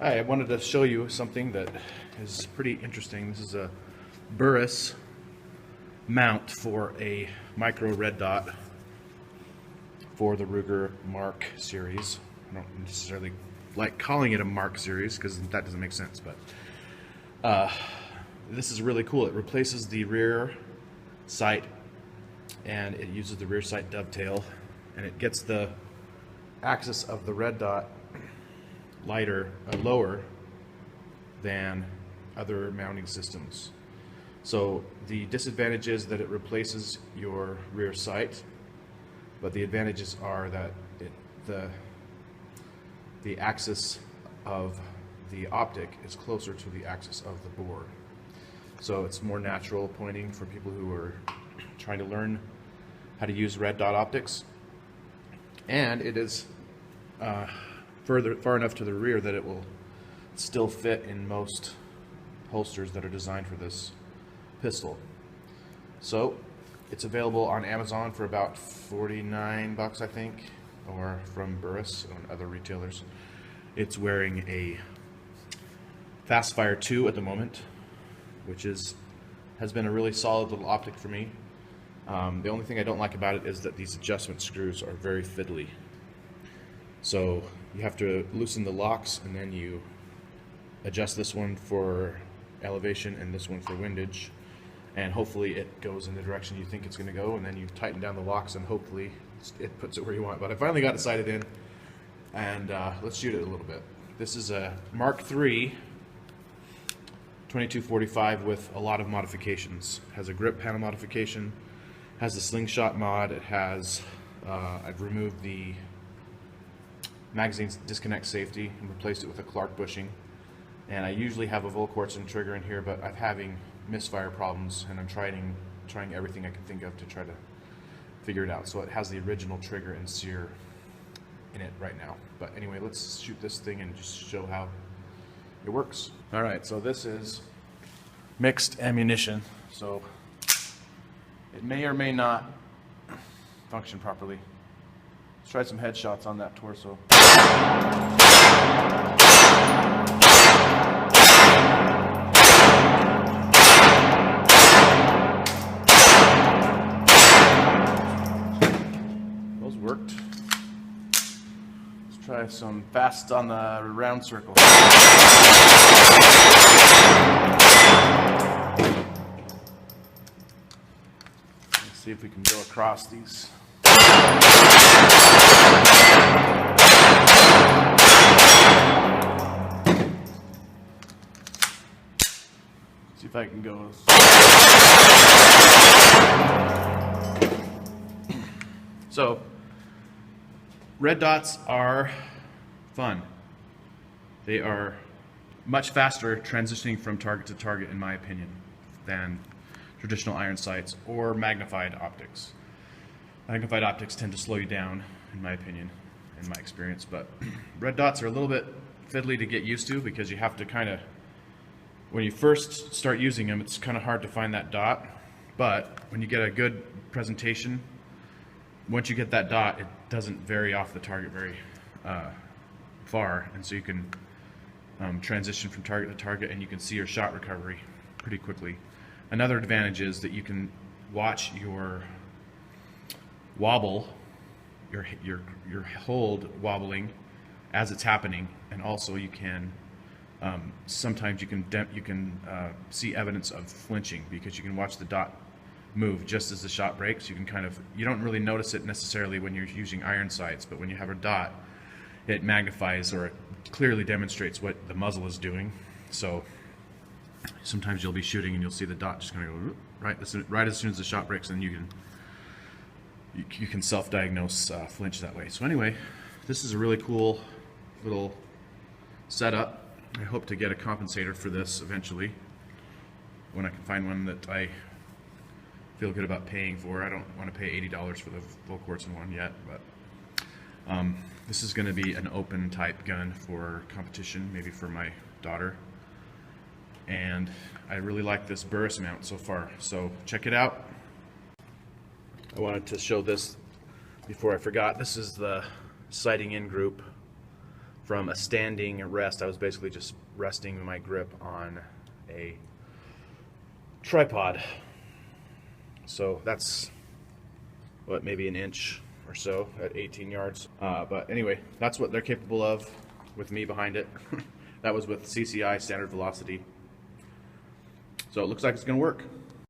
Hi, I wanted to show you something that is pretty interesting. This is a Burris mount for a micro red dot for the Ruger Mark series. I don't necessarily like calling it a Mark series because that doesn't make sense, but this is really cool. It replaces the rear sight and it uses the rear sight dovetail, and it gets the axis of the red dot lower than other mounting systems. So the disadvantage is that it replaces your rear sight, but the advantages are that the axis of the optic is closer to the axis of the board. So it's more natural pointing for people who are trying to learn how to use red dot optics, and it is far enough to the rear that it will still fit in most holsters that are designed for this pistol. So it's available on Amazon for about 49 bucks, I think, or from Burris and other retailers. It's wearing a Fastfire 2 at the moment, which has been a really solid little optic for me. The only thing I don't like about it is that these adjustment screws are very fiddly. So you have to loosen the locks, and then you adjust this one for elevation and this one for windage, and hopefully it goes in the direction you think it's going to go, and then you tighten down the locks and hopefully it puts it where you want. But I finally got it sighted in, and let's shoot it a little bit. This is a Mark III 2245 with a lot of modifications. It has a grip panel modification, has the slingshot mod, it has I've removed the magazine disconnect safety and replaced it with a Clark bushing, and I usually have a Volquartsen trigger in here, but I'm having misfire problems, and I'm trying everything I can think of to try to figure it out. So it has the original trigger and sear in it right now. But anyway, let's shoot this thing and just show how it works. Alright, so this is mixed ammunition, so it may or may not function properly. Let's try some headshots on that torso. Those worked. Let's try some fast on the round circle. Let's see if we can go across these. See if I can go. So, red dots are fun. They are much faster transitioning from target to target, in my opinion, than traditional iron sights or magnified optics. Magnified optics tend to slow you down, in my opinion, in my experience, but red dots are a little bit fiddly to get used to because you have to kind of, when you first start using them, it's kind of hard to find that dot, but when you get a good presentation, once you get that dot, it doesn't vary off the target very far, and so you can transition from target to target, and you can see your shot recovery pretty quickly. Another advantage is that you can watch your wobble, your hold wobbling as it's happening, and also you can sometimes you can see evidence of flinching because you can watch the dot move just as the shot breaks. You can you don't really notice it necessarily when you're using iron sights, but when you have a dot, it magnifies or it clearly demonstrates what the muzzle is doing. So sometimes you'll be shooting and you'll see the dot just kind of go right as soon as the shot breaks, and you can self-diagnose flinch that way. So anyway, this is a really cool little setup. I hope to get a compensator for this eventually when I can find one that I feel good about paying for. I don't want to pay $80 for the Volquartsen one yet, but this is going to be an open type gun for competition, maybe for my daughter. And I really like this Burris mount so far, so check it out. I wanted to show this before I forgot. This is the sighting in group from a standing rest. I was basically just resting my grip on a tripod. So that's what, maybe an inch or so at 18 yards. But anyway, that's what they're capable of with me behind it. That was with CCI, standard velocity. So it looks like it's going to work.